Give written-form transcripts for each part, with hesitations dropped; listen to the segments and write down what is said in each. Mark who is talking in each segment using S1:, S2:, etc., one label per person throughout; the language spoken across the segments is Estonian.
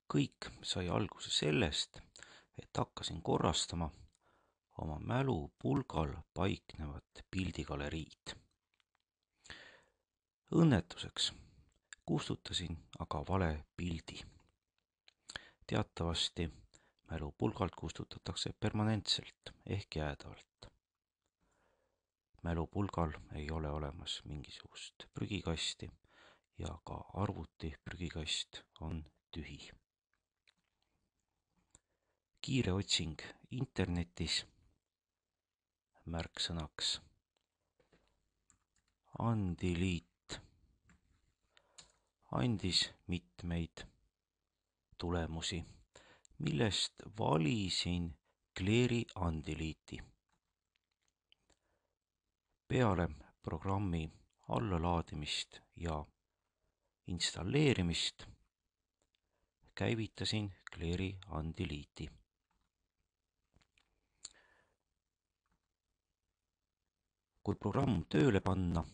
S1: Kõik sai alguse sellest, et hakkasin korrastama oma mälupulgal paiknevat pildigaleriid. Õnnetuseks kustutasin aga vale pildi. Teatavasti mälupulgalt kustutatakse permanentselt ehk jäädavalt. Mälupulgal ei ole olemas mingisugust prügikasti ja ka arvuti prügikast on tühi. Kiire otsing internetis märksõnaks Andiliit andis mitmeid tulemusi, millest valisin Cleary Andiliiti. Peale programmi allalaadimist ja installeerimist käivitasin Cleary Andiliiti. Kui programm tööle panna,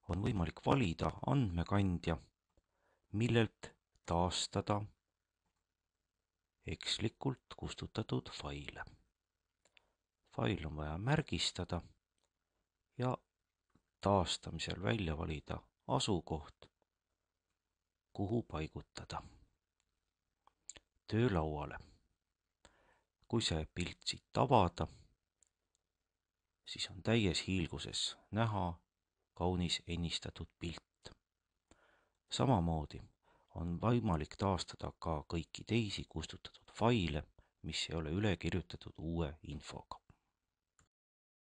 S1: on võimalik valida andmekandja, millelt taastada ekslikult kustutatud faile. Fail on vaja märgistada ja taastamisel välja valida asukoht, kuhu paigutada. Töölauale. Kui see pilt siit avada, siis on täies hiilguses näha kaunis ennistatud pilt. Samamoodi on võimalik taastada ka kõiki teisi kustutatud faile, mis ei ole üle kirjutatud uue infoga.